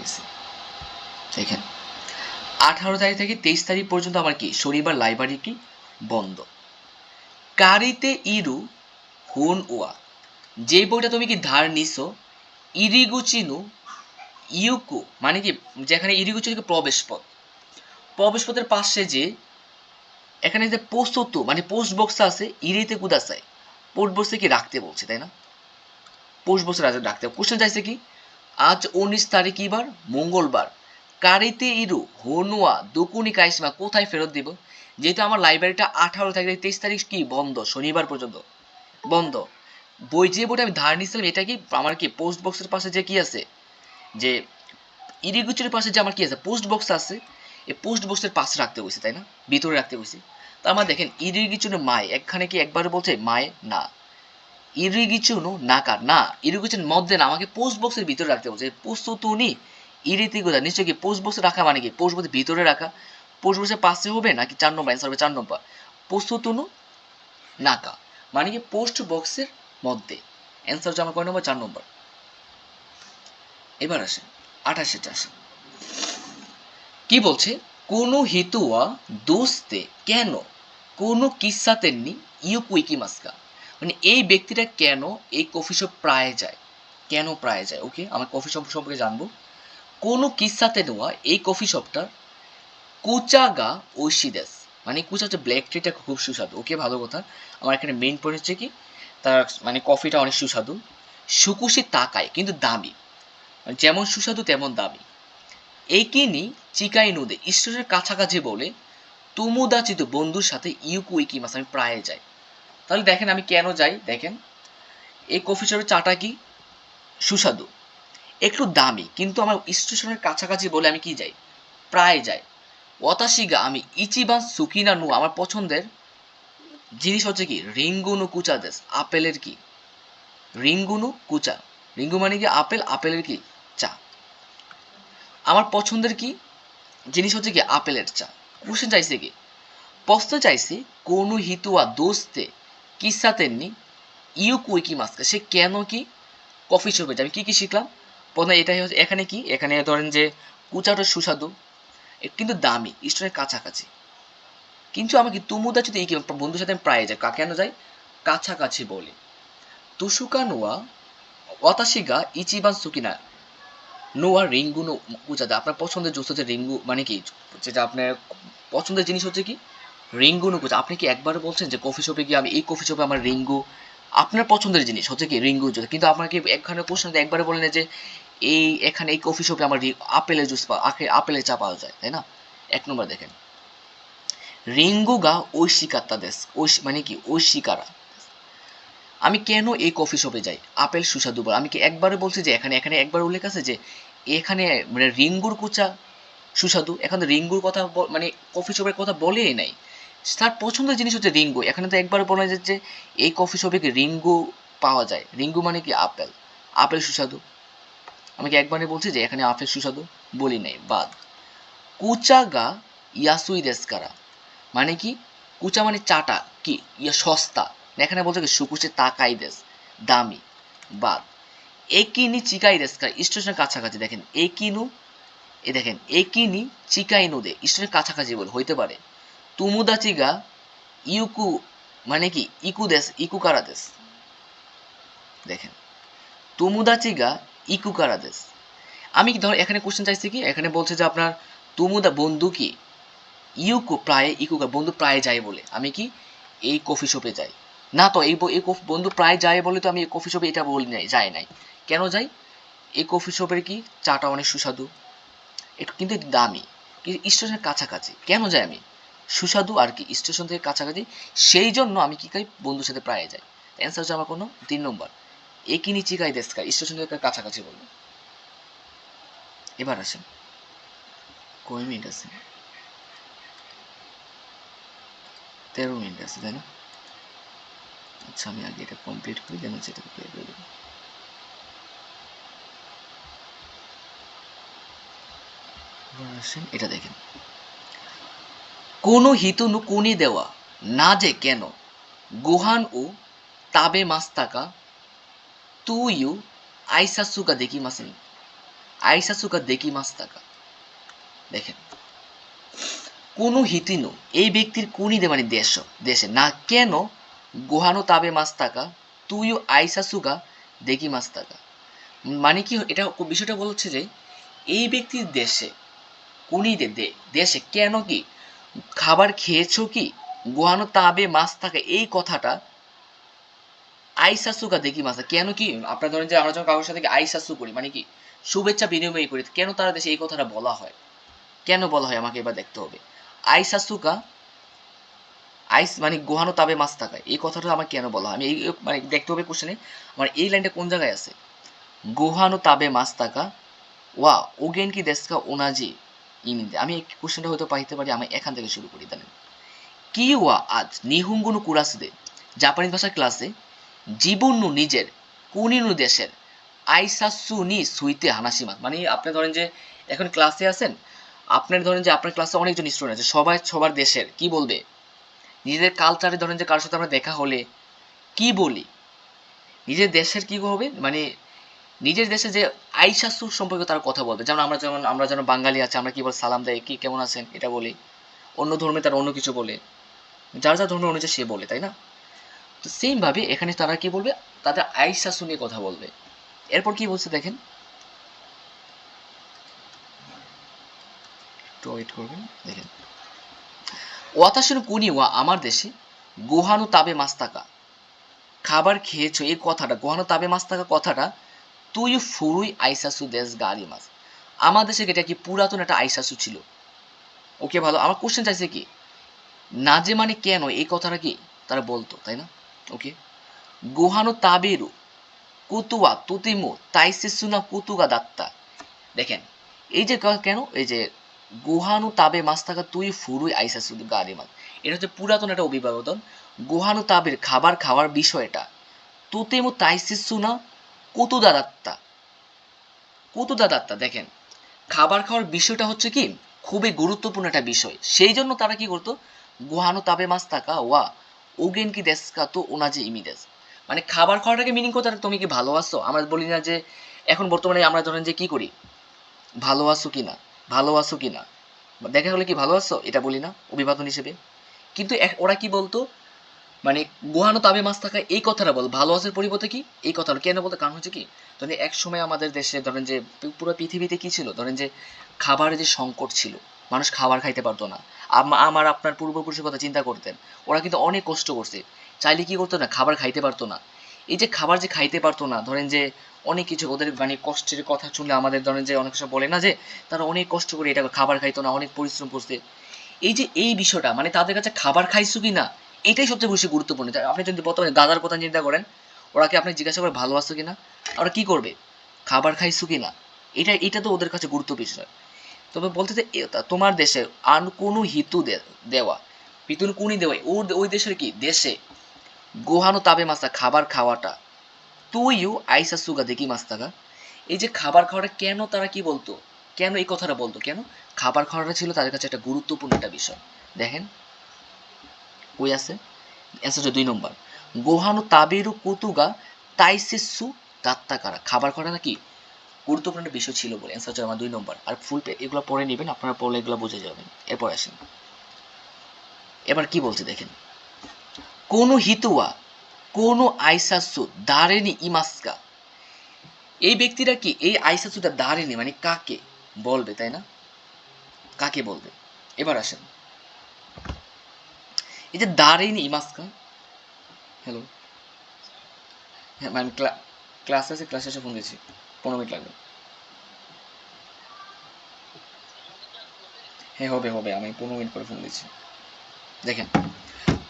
গেছে। দেখেন 18 তারিখ থেকে 23 তারিখ পর্যন্ত আমার কি শনিবার লাইব্রেরি কি বন্ধ। কারিতে ইরু হুন ওয়া, যে বইটা তুমি কি ধার নিছো, ইরিগুচিনু ইউকু মানে কি যেখানে ইরিগুচিনু প্রবেশ পথ, প্রবেশ পথের পাশে যে এখানে যে পোস্টতু মানে পোস্ট বক্স আছে, ইরিতে কুদাসাই পোস্ট বক্সে কি রাখতে বলছে, তাই না? পোস্ট বক্সে রাখতে কোশ্চেন চাইছে কি আজ 19 তারিখ কি বার, মঙ্গলবার, কারিতে ইরু হনুয়া দুকুনি কাইসমা কোথায় ফেরত দিব? যেহেতু আমার লাইব্রেরিটা 18 তারিখ থেকে 23 তারিখ কি বন্ধ, শনিবার পর্যন্ত বন্ধ। বই যে বইটা আমি ধার নিয়েছিলাম এটা কি আমার কি পোস্ট বক্সের পাশে যে কি আছে, যে ইরিগুচির পাশে যে আমার কি আছে পোস্ট বক্স আছে, এই পোস্ট বক্সের পাশে রাখতে হয়েছে, তাই না? ভিতরে রাখতে হয়েছে। তো আমার দেখেন ইরিগুচির মায় এখানে কি একবার বলছে মায় না, ইরিগিচুনো নাকার না, ইরিগিচুন মধ্যে না, আমাকে পোস্ট বক্সের ভিতরে রাখতে বলছে। পোস্ট তুনি ইরিতি গোদা নিশ্চয়ই কি পোস্ট বক্সে রাখা মানে কি পোস্ট বক্সের ভিতরে রাখা, পোস্ট বক্সের পাশে হবে নাকি 4 নম্বর অ্যান্সার হবে 4 নম্বর পোস্ট তুনু নাকা মানে কি পোস্ট বক্সের মধ্যে, অ্যান্সার হচ্ছে আমার কয় নম্বর 4 নম্বর। এবার আসে 28 আসে কি বলছে, কোনো হিতুয়া দোস্তে কেন কোনো কিসা তেননি ইউকুইকি মাস্কা, মানে এই ব্যক্তিটা কেন এই কফি শপ প্রায় যায়, কেন প্রায় যায়। ওকে আমার কফি শপ সম্পর্কে জানবো। কোনো কিসাতে নেওয়া এই কফি শপটার কুচাগা ওশিদেস, মানে কুচা হচ্ছে ব্ল্যাক টিটা খুব সুস্বাদু। ওকে ভালো কথা। আমার এখানে মেইন পয়েন্ট হচ্ছে কি তার মানে কফিটা অনেক সুস্বাদু, সুকুশি তাকায় কিন্তু দামি, মানে যেমন সুস্বাদু তেমন দামি। এইকিনি চিকাই নদে স্টেশনের কাছাকাছি বলে তুমুদাচিত বন্ধুর সাথে ইউকু ইকিমাস আমি প্রায় যাই। তাহলে দেখেন আমি কেন যাই, দেখেন এই কফি শপের চাটা কি সুস্বাদু, একটু দামি, কিন্তু আমার স্টেশনের কাছাকাছি বলে আমি কি যাই, প্রায় যাই। ওয়াতাশিগা আমি ইচিবান সুকিনা নু আমার পছন্দের জিনিস হচ্ছে কি রিঙ্গুনু কুচা দেশ, আপেলের কি রিঙ্গুনু কুচা, রিঙ্গু মানে কি আপেল, আপেলের কি চা। আমার পছন্দের কি জিনিস হচ্ছে কি আপেলের চা। কোশ্চেন চাইছে কি প্রশ্ন চাইছে কোনো হিতুয়া দোস্তে কিসা তেননি ইউ কুইকি মাস্কা, সে কেন কি কফি শপে যাবে। কি কি শিখলাম প্রথমে এটাই হচ্ছে, এখানে কি এখানে ধরেন যে কুচাটা সুস্বাদু কিন্তু দামি স্টোরের কাছাকাছি, কিন্তু আমাকে তুমুদা যদি এই বন্ধুর সাথে আমি প্রায় যাই, কেন যাই কাছাকাছি বলে। তুসুকা নোয়া ওয়াতাশিগা ইচিবান সুকিনা নোয়া রিঙ্গু নো কুচাদা, আপনার পছন্দের জুস হচ্ছে রিঙ্গু মানে কি যেটা আপনার পছন্দের জিনিস হচ্ছে কি রিঙ্গু নো কুচা। আপনি কি একবার বলছেন যে কফি শপে গিয়ে আমি এই কফি শপে আমার রিঙ্গু, আপনার পছন্দের জিনিস হচ্ছে কি রিঙ্গু জুস, কিন্তু আপনাকে একখানে প্রশ্ন একবারে বলেন যে এই এখানে এই কফি শপে আমার আপেলের জুস আপেলের চা পাওয়া যায়, তাই না? এক নম্বর দেখেন রিঙ্গুগা ঐশিকাত্তা দেশ, মানে কি ঐশিকারা, আমি কেন এই কফি শপে যাই আপেল সুস্বাদু বলে। আমি কি একবারে বলছি যে এখানে এখানে একবার উল্লেখ আছে যে এখানে মানে রিঙ্গুর কুচা সুস্বাদু, এখানে রিঙ্গুর কথা মানে কফি শপের কথা বলেই নাই। তার পছন্দের জিনিস হচ্ছে রিঙ্গু, এখানে তো একবার বলা যায় যে এই কফি শপে কি রিঙ্গু পাওয়া যায়, রিঙ্গু মানে কি আপেল, আপেল সুস্বাদু। আমি কি একবারে বলছি যে এখানে আপেল সুস্বাদু, বলি নাই, বাদ। কুচাগা ইয়াসুই দেস্কারা মানে কি কুচা মানে চাটা কি ইয়া সস্তা, এখানে বলছে কি সুকুচে তাকাই দেশ দামি, বাদ। একিনি চিকাই দেশ স্টেশনের কাছাকাছি, দেখেন একিনু এ দেখেন একিনি চিকাই নদে স্টেশনের কাছাকাছি বলে হইতে পারে। তুমুদাচিগা ইউকু মানে কি ইকু দেশ ইকু কারা দেশ, দেখেন তুমুদাচিগা ইকু কারা দেশ। আমি কি ধর এখানে কোশ্চেন চাইছি কি এখানে বলছে যে আপনার তুমুদা বন্ধু কি ইউকো প্রায় ইকুকা বন্ধু প্রায় যায় বলে আমি কি এই কফি শপে যাই না, তো এই বন্ধু প্রায় যায় বলে তো আমি এই কফি শপে এটা বলি নাই, যায় নাই। কেন যাই এই কফি শপের কি চাটা অনেক সুস্বাদু, একটু কিন্তু একটু দামি, কিন্তু স্টেশনের কাছাকাছি কেন যাই আমি সুস্বাদু আর কি স্টেশন থেকে কাছাকাছি, সেই জন্য আমি কি খাই বন্ধুর সাথে প্রায় যাই। অ্যান্সার হচ্ছে আমার কোনো 3 নম্বর একই নিচি খাই দেশ খাই স্টেশন থেকে কাছাকাছি বলবো। এবার আসেন কয় মিনিট আছে, 13 মিনিট আছে তাই না? আচ্ছা আমি আগে এটা কমপ্লিট করি দেন হচ্ছে এটা প্লে করে দেবো। আসেন এটা দেখেন কোনো হিতুনু কুনি দেওয়া না যে কেন গোহান ও তাবে মাস্তাকা তুইউ আইসাসুকা দেখি মাসেন, আইসাসুকা দেকি মাস্তাকা। দেখেন কোনো হিতিনো এই ব্যক্তির কুনিদে মানে দেশ দেশে না কেন গোহানো তাবে মাস্তাকা তুইও আইসাসুকা দেকি মাস্তাকা। মানে কি এটা বিষয়টা বলছে যে এই ব্যক্তির দেশে কুনিদে দেশে কেন কি খাবার খেয়েছো কি গোহানো তাবে মাস্তাকা এই কথাটা আইসাসুকা দেখি মাস্তাকা কেন কি আপনার ধরেন যে আমরা যখন কারোর সাথে আইসাসু করি মানে কি শুভেচ্ছা বিনিময় করি কেন তারা দেশে এই কথাটা বলা হয় কেন বলা হয় আমাকে এবার দেখতে হবে। আইসাসুকা আইস মানে গোহানো তাবে মাছ থাকায় এই কথাটা আমার কেন বলা হয় আমি এই মানে দেখতে হবে কোশ্চেনে আমার এই লাইনটা কোন জায়গায় আছে। গোহানো তাবে মাছ থাকা ওয়া ওগেন কি দেশকা ওনাজি ইমিতে আমি এই কোশ্চেনটা হয়তো পাইতে পারি আমি এখান থেকে শুরু করি জানেন কি ওয়া আজ নিহুঙ্গুনু কুরাসদে জাপানিজ ভাষার ক্লাসে জীবনু নিজের কুনিনু দেশের আইসাসু নি সুইতে হানাসিমা মানে আপনি ধরেন যে এখন ক্লাসে আছেন আপনার ধরেন যে আপনার ক্লাসে অনেকজন স্টুডেন্ট আছে সবাই সবার দেশের কি বলবে নিজেদের কালচারে ধরেন যে কারোর সাথে আমরা দেখা হলে কি বলি নিজের দেশের কি হবে মানে নিজের দেশে যে আইসাসু সম্পর্কে তারা কথা বলবে যেমন আমরা যেন বাঙালি আছে আমরা কি বল সালাম দেয় কি কেমন আছেন এটা বলি অন্য ধর্মে তারা অন্য কিছু বলে যার যার ধর্ম অনুযায়ী সে বলে তাই না। তো সেম ভাবে এখানে তারা কি বলবে তাদের আইসাসু নিয়ে কথা বলবে। এরপর কি বলছে দেখেন একটু ওয়েট করবেন দেখেন ওয়াতাসের কুনি ওয়া আমার দেশে গোহানু তাবে মাস্তাকা খাবার খেয়েছো এই কথাটা গোহানু তাবে মাস্তাকা কথাটা তুই ফুরুই আইসাসু দেশ গাড়ি মাছ আমার দেশে এটা কি পুরাতন একটা আইসাসু ছিল। ওকে ভালো আমার কোশ্চেন চাইছে কি না যে মানে কেন এই কথাটা কি তারা বলতো তাই না। ওকে গোহানু তাবেরু কুতুয়া তুতিমু তাইসিসুনা কুতুগা দাত্তা। দেখেন এই যে কেন এই যে গোহানু তাবে মাস্তাকা তুই ফুরুই আইসাসু গাড়ি মাছ এটা হচ্ছে পুরাতন একটা অভিবাদন গোহানু তাবের খাবার খাওয়ার বিষয়টা তুতিমু তাইসিসুনা কুতুদা দাত্তা। দেখেন খাবার খাওয়ার বিষয়টা হচ্ছে কি খুবই গুরুত্বপূর্ণ একটা বিষয় সেই জন্য তারা কি করতো গোহানো তাবে মাছ থাকা ওয়া ওগেন কি দেশকা তো ওনাজে ইমিদেস মানে খাবার খাওয়াটাকে মিনিং করতে তুমি কি ভালো আছো আমরা বলি না যে এখন বর্তমানে আমরা ধরেন যে কি করি ভালো আছো কিনা ভালো আছো কিনা দেখা হলে কি ভালো আছো এটা বলি না অভিবাদন হিসেবে কিন্তু ওরা কি বলতো মানে গোহানো তাবে মাছ থাকা এই কথাটা বল ভালো আসার পরিবর্তে কি এই কথাটা কেন বলতে কারণ হচ্ছে কি ধরেন এক সময় আমাদের দেশে ধরেন যে পুরো পৃথিবীতে কি ছিল ধরেন যে খাবারের যে সংকট ছিল মানুষ খাবার খাইতে পারতো না আমার আপনার পূর্বপুরুষের কথা চিন্তা করতেন ওরা কিন্তু অনেক কষ্ট করছে চাইলে কি করতো না খাবার খাইতে পারতো না এই যে খাবার যে খাইতে পারতো না ধরেন যে অনেক কিছু ওদের মানে কষ্টের কথা শুনলে আমাদের ধরেন যে অনেক কিছু বলে না যে তারা অনেক কষ্ট করে এটা খাবার খাইতো না অনেক পরিশ্রম করছে এই যে এই বিষয়টা মানে তাদের কাছে খাবার খাইছো কি না এটাই সবচেয়ে বেশি গুরুত্বপূর্ণ আপনি যদি বর্তমানে দাদার কথা চিন্তা করেন ওরাকে আপনি জিজ্ঞাসা করে ভালো আছো কিনা ওরা কি করবে খাবার খাইছো কিনা এটা তো ওদের কাছে গুরুত্ব বিষয়। তবে বলতে যে তোমার দেশে আর কোনো হিতু দেওয়া পিতুন কোনই দেওয়া ওই দেশের কি দেশে গোহানো তাবে মাস্তা খাবার খাওয়াটা তুইও আইসা সুগা দেখি মাস্তাগা এই যে খাবার খাওয়াটা কেন তারা কি বলতো কেন এই কথাটা বলতো কেন খাবার খাওয়াটা ছিল তাদের কাছে একটা গুরুত্বপূর্ণ একটা বিষয়। দেখেন কই আছে অ্যান্সার হচ্ছে 2 নম্বর গোহানো তাবেরু কুতুগা তাইসিসু দাত্তাকারা খাবার খাওয়াটা নাকি গুরুত্বপূর্ণ বিষয় ছিল বলে অ্যান্সার হচ্ছে আমার 2 নম্বর আর ফুল এগুলো পড়ে নেবেন আপনারা পড়লে এগুলো বুঝে যাবেন। এরপর আসেন এবার কি বলছে দেখেন কোনো হিতুয়া কোনো আইসাসু দারেনি ইমাস্কা এই ব্যক্তিরা কি এই আইসাসুটা দারেনি মানে কাকে বলবে তাই না কাকে বলবে। এবার আসেন এই যে দারেনি ইমাস্কা হ্যালো হ্যাঁ আমি ক্লাসে এসে ফোন দিয়েছি 15 মিনিট লাগবে। হ্যাঁ হবে আমি 15 মিনিট পরে ফোন দিচ্ছি। দেখেন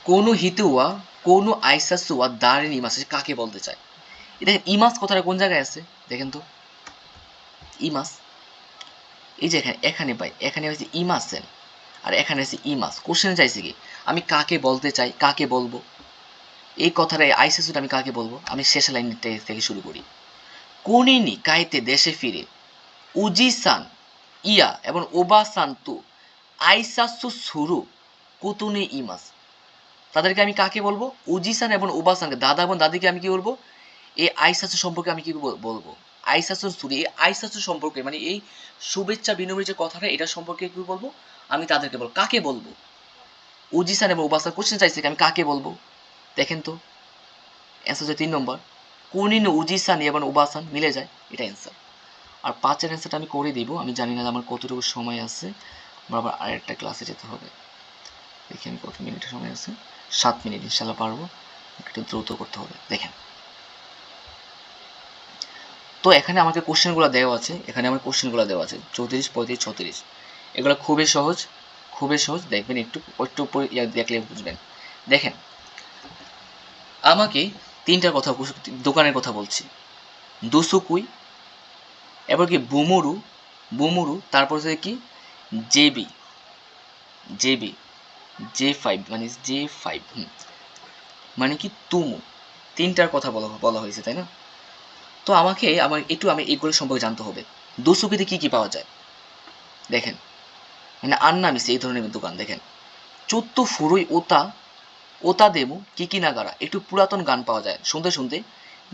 কোনো হিতুয়া কোনো আইসাসুয়া দারেনি ইমাস কাকে বলতে চায় দেখেন ইমাস কথাটা কোন জায়গায় আছে দেখেন তো ইমাস এই যে এখানে পাই এখানে হচ্ছে ইমাসেন আর এখানে আছে ইমাস কোশ্চেনে চাইছে কি আমি কাকে বলতে চাই কাকে বলবো এই কথাটা আইসাসুটা আমি কাকে বলবো আমি শেষ লাইন থেকে শুরু করি কোনিনি কাইতে দেশে ফিরে উজিসান ইয়া এবং ওবাসান তু আইসাসু সুরু কুতুনি ইমাস তাদেরকে আমি কাকে বলবো উজিসান এবং ওবাসানকে দাদা এবং দাদিকে আমি কি বলবো এই আইসাসু সম্পর্কে আমি কি বলবো আইসাসুন সুরি, এই আইসাসু সম্পর্কে মানে এই শুভেচ্ছা বিনিময়ের যে কথাটা এটা সম্পর্কে কি বলবো, আমি তাদেরকে বলবো। কাকে বলবো? উজিসান এবং উবাসান কোশ্চেন চাইছে আমি কাকে বলবো, দেখেন তো অ্যান্সার হচ্ছে 3 নম্বর কুনিনো উজিসান এবং উবাসান মিলে যায়, এটা অ্যান্সার। আর 5-এর অ্যান্সারটা আমি করে দিব, আমি জানি না আমার কতটুকু সময় আছে, আমার আবার আরেকটা ক্লাসে যেতে হবে। দেখি আমি কত মিনিটের সময় আছে, 7 মিনিট, ইনশাল্লাহ পারবো, একটু দ্রুত করতে হবে। দেখেন তো এখানে আমাকে কোশ্চেনগুলো দেওয়া আছে, এখানে আমার কোশ্চেনগুলো দেওয়া আছে 34, 35, 36, এগুলো খুবই সহজ, খুবই সহজ, দেখবেন একটু একটু উপরে দেখলে বুঝবেন। দেখেন আমাকে তিনটা কথা, দোকানের কথা বলছি, দুসুকুই, এবার কি বুমুরু, বুমুরু, তারপর হচ্ছে কি জেবি, জেবি, J5 মানে J5, মানে কি তুমু, তিনটার কথা বলা বলা হয়েছে তাই না? তো আমাকে আমি এগুলো সম্পর্কে জানতে হবে। দুসুকিতে কি কি পাওয়া যায় দেখেন, মানে আন্না মিসে এই ধরনের দোকান দেখেন, চোত্তু ফুরুই ওতা, ওতা দেমু কিকি নাগারা, একটু পুরাতন গান পাওয়া যায় শুনতে শুনতে,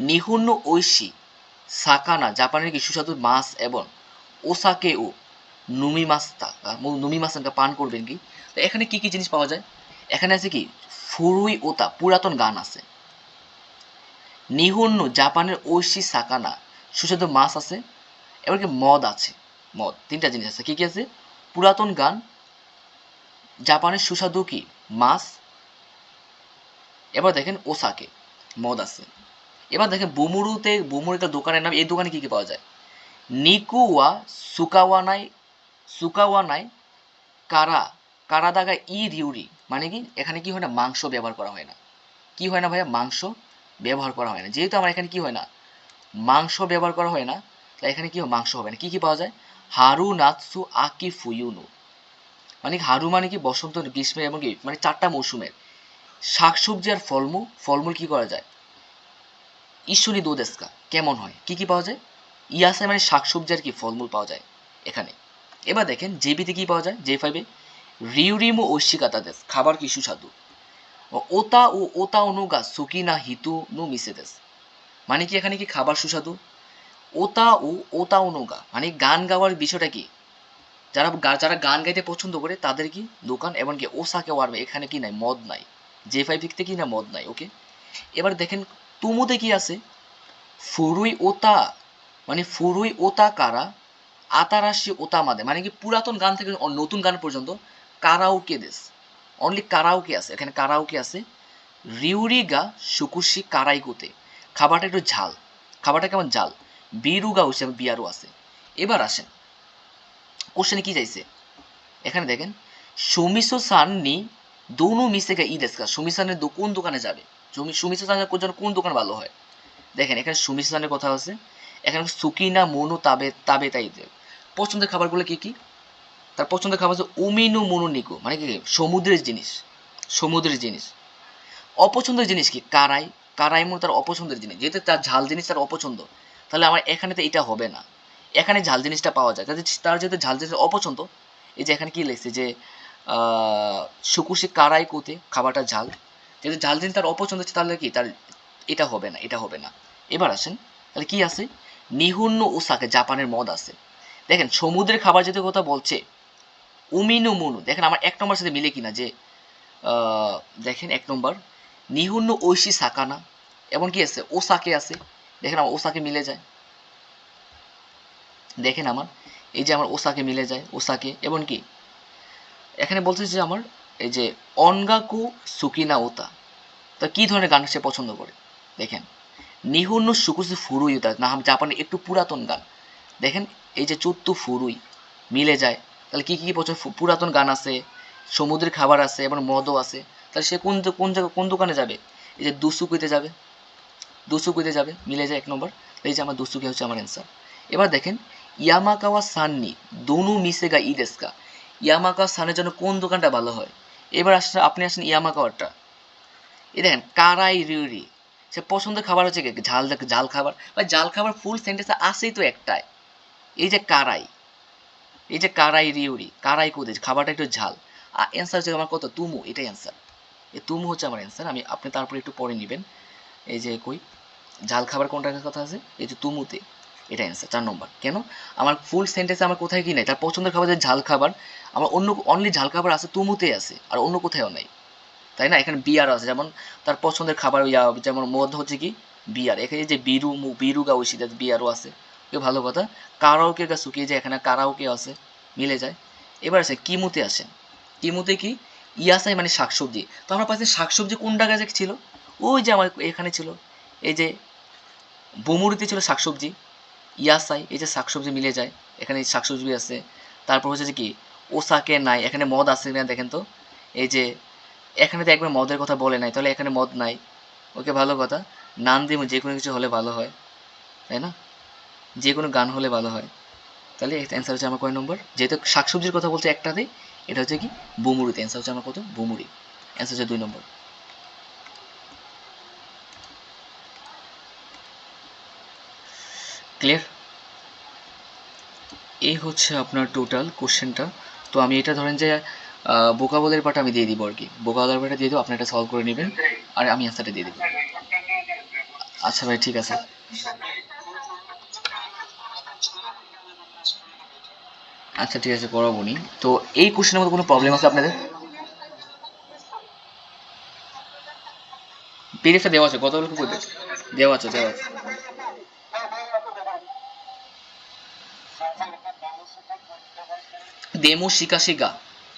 নিহুন্ন ঐশী সাকানা, জাপানের কি সুস্বাদু মাছ এবং ওসাকে ও নুমি মাস্তা পান করবেন কি। তো এখানে কি কি জিনিস পাওয়া যায়, এখানে আছে কি ফুরুই ওতা, পুরাতন গান আছে, নিহুন্ন জাপানের ঐশী সাকানা, সুস্বাদু মাছ আছে, এবার কি মদ আছে, মদ, তিনটা জিনিস আছে, কি কি আছে, পুরাতন গান, জাপানের সুস্বাদু কি মাছ, এবার দেখেন ওসাকে, মদ আছে। এবার দেখেন বুমুরুতে, বুমুর একটা দোকানের নাম, এই দোকানে কি কি পাওয়া যায়, নিকুয়া সুকাওয়ানাই, সুকাওয়ানাই কারা, কারাদাগা ই রিউরি, মানে কি এখানে কি হয় না, মাংস ব্যবহার করা হয় না, কি হয় না ভাইয়া, মাংস ব্যবহার করা হয় না, যেহেতু আমার এখানে কি হয় না, মাংস ব্যবহার করা হয় না, তাই এখানে কি হয়, মাংস হবে না। কি কি পাওয়া যায়, হারু নাৎসু আকি ফুয়ুনু, মানে হারু মানে কি বসন্ত, গ্রীষ্মের এবং কি মানে 4টা মৌসুমের শাকসবজি আর ফলমূল, ফলমূল কি করা যায়, ঈশ্বরী দোদেস্কা, কেমন হয়, কি কি পাওয়া যায়, ইয়াসাই মানে শাকসবজি আর কি ফলমূল পাওয়া যায় এখানে। এবার দেখেন জেবিতে কি পাওয়া যায়, J5-এ রিউরিমো ঐশিকাতা দেশ, খাবার কি সুস্বাদু, ওতা ও ওতা অনুগা সুকি না হিতু নু মিসে দেশ, মানে কি এখানে কি খাবার সুস্বাদু, ওতা ও ওতা অনুগা মানে গান গাওয়ার বিষয়টা কি, যারা যারা গান গাইতে পছন্দ করে তাদের কি দোকান, এবং কি ওসাকে ওয়ারমে, এখানে কি নাই, মদ নাই, J5 দিক থেকে কি না, মদ নাই, ওকে। এবার দেখেন তুমুতে কি আছে, ফুরুই ওতা, মানে ফুরুই ওতা কারা, আতারাশি ওতা মাদে, মানে কি পুরাতন গান থেকে নতুন গান পর্যন্ত, কারাওকে দেশ, অনলি কারাওকে আছে, এখানে কারাওকে আছে, রিউরিগা সুকুশি কারাইকোতে, খাবারটা একটু ঝাল, খাবারটা কেমন ঝাল, বিরুগা উসে বিয়ারও আছে। এবার আসেন কোশ্চেনে কি চাইছে, এখানে দেখেন সুমিসো সান নি দোনো মিসেগা ই দেশকা, সুমিসানের কোন দোকানে যাবে, সুমিসো সানের জন্য কোন দোকান ভালো হয়, দেখেন এখানে সুমিসো সানের কথা আছে, এখানে সুকিনা মনু তাবে তাবে তাই, পছন্দের খাবারগুলো কি কি, তার পছন্দের খাবার হচ্ছে উমিনু মনু নিকু, মানে কি সমুদ্রের জিনিস, সমুদ্রের জিনিস। অপছন্দের জিনিস কি, কারাই, কারাই মনে তার অপছন্দের জিনিস, যেহেতু তার ঝাল জিনিস তার অপছন্দ, তাহলে আমার এখানে তো এটা হবে না, এখানে ঝাল জিনিসটা পাওয়া যায়, তার যেহেতু ঝাল জিনিস অপছন্দ, এই যে এখানে কি লিখছে যে সুকুশি কারাই কোতে, খাবারটা ঝাল, যেহেতু ঝাল জিনিস তার অপছন্দ হচ্ছে, তাহলে কি তার এটা হবে না, এটা হবে না। এবার আসেন তাহলে কি আছে, নিহুন্ন ওসাকে, জাপানের মদ আছে। দেখেন সমুদ্রের খাবার যেহেতু কথা বলছে, উমিনু মুনু, দেখেন আমার 1 নম্বর সাথে মিলে কিনা, যে দেখেন 1 নম্বর নিহুন্ন ঐশী সাকানা, এবং কি আছে ওসাকে আছে, দেখেন আমার ওসাকে মিলে যায়, দেখেন আমার এই যে আমার ওসাকে মিলে যায়, ওসাকে, এবং কি এখানে বলতেছে যে আমার এই যে অনগাকু সুকিনা ওতা, তা কি ধরনের গান সে পছন্দ করে, দেখেন নিহুন্ন সুকুসু ফুরুই ওতা, না জাপানের একটু পুরাতন গান, দেখেন এই যে চুত্তু ফুরুই মিলে যায়, তাহলে কি কি পছন্দ, পুরাতন গান আছে, সমুদ্রের খাবার আছে এবং মদও আছে, তাহলে সে কোন কোন জায়গা কোন দোকানে যাবে, এই যে দুসুকুইতে যাবে, দুসুকুইতে যাবে, মিলে যায় 1 নম্বর, এই যে আমার দুসুকি হচ্ছে আমার অ্যান্সার। এবার দেখেন ইয়ামাকাওয়া সাননি দোনো মিসেগা ই দেস্কা, ইয়ামাকাওয়া সানের জন্য কোন দোকানটা ভালো হয়, এবার আসলে আপনি আসেন ইয়ামাকাওয়াটা, এই দেখেন কারাই রিউরি, সে পছন্দের খাবার হচ্ছে কি ঝাল, ঝাল খাবার, বা ঝাল খাবার ফুল সেন্টেন্সে আসেই তো একটাই, এই যে কারাই, এই যে কারাই রিউরি, কারাই কোদে, খাবারটা একটু ঝাল, আর অ্যান্সার হচ্ছে আমার কত, তুমু, এটাই অ্যান্সার, এই তুমু হচ্ছে আমার অ্যান্সার। আমি আপনি তারপরে একটু পরে নেবেন, এই যে কই ঝাল খাবার কোনটার কথা আছে, এই যে তুমুতে, এটা অ্যান্সার 4 নম্বর। কেন? আমার ফুল সেন্টেন্সে আমার কোথায় কি নাই, তার পছন্দের খাবার যে ঝাল খাবার, আমার অন্য অনলি ঝাল খাবার আছে তুমুতে আছে, আর অন্য কোথাও নাই, তাই না? এখানে বিয়ার আছে, যেমন তার পছন্দের খাবার যেমন মদ হচ্ছে কি বিয়ার, এখানে যে বিরু গা ঐশী বিয়ারও আছে, ভালো কথা। কারাওকে গা শুকিয়ে যায়, এখানে কারাওকে আছে, মিলে যায়। এবার আছে কিমুতে আসেন, কিমুতে কি ইয়াসাই মানে শাকসবজি, তো আমার পাশে শাকসবজি কোন জায়গায় ছিল, ওই যে আমার এখানে ছিল, এই যে বমুরিতে ছিল শাকসবজি, ইয়াসাই এই যে শাকসবজি মিলে যায়, এখানে শাকসবজি আছে। তারপর হচ্ছে যে কি ওসাকে নাই, এখানে মদ আছে কিনা দেখেন তো, এই যে এখানে তো একবার মদের কথা বলে নাই, তাহলে এখানে মদ নাই, ওকে ভালো কথা। নান দিয়ে যে কোনো কিছু হলে ভালো হয়, তাই না? যে কোনো গান হলে ভালো হয়, তাহলে অ্যান্সার হচ্ছে আমার কয় নম্বর, যেহেতু শাকসবজির কথা বলছে একটাতে, এটা হচ্ছে কি বুমুরিতে, অ্যান্সার হচ্ছে আমার কত বুমুরি, অ্যান্সার হচ্ছে 2 নম্বর। ক্লিয়ার? এই হচ্ছে আপনার টোটাল কোশ্চেনটা। তো আমি এটা ধরেন যে বোকাবলের পার্ট আমি দিয়ে দিব আর কি, বোকাবলের পার্টটা দিয়ে দেবো, আপনি এটা সলভ করে নেবেন, আর আমি অ্যান্সারটা দিয়ে দেবো। আচ্ছা ভাই, ঠিক আছে। আচ্ছা ঠিক আছে, করাবো নি। তো এই কোশ্চেনের মধ্যে কোনো প্রবলেম আছে আপনাদের? পিডিএফটা দেওয়া আছে, গতকাল করবে, দেওয়া আছে, দেওয়া আছে। দেমু শিকাশি গা,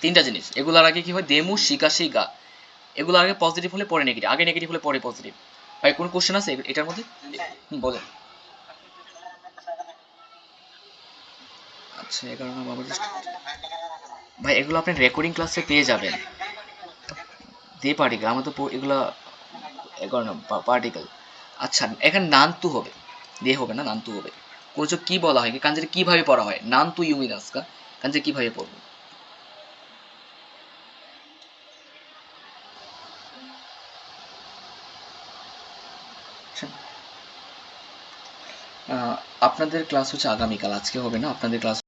তিনটা জিনিস, এগুলোর আগে কি হয়, দেমু শিকাশি গা, এগুলো আগে পজিটিভ হলে পরে নেগেটিভ, আগে নেগেটিভ হলে পরে পজিটিভ। ভাই কোন কোশ্চেন আছে এটার মধ্যে? বলেন। আচ্ছা 11 নম্বর ভাই, এগুলো আপনি রেকর্ডিং ক্লাসে পেয়ে যাবেন। দে পার্টিকেল, আমরা তো এগুলো 11 নম্বর পার্টিকেল। আচ্ছা এখানে নান্তু হবে, দে হবে না, নান্তু হবে। কোচ কি বলা হয়, কাঞ্জের কিভাবে পড়া হয়, নান্তু ইউমিনাসকা, কাঞ্জে কিভাবে পড়বো? আচ্ছা, আপনাদের ক্লাস হচ্ছে আগামীকাল, আজকে হবে না, আপনাদের ক্লাস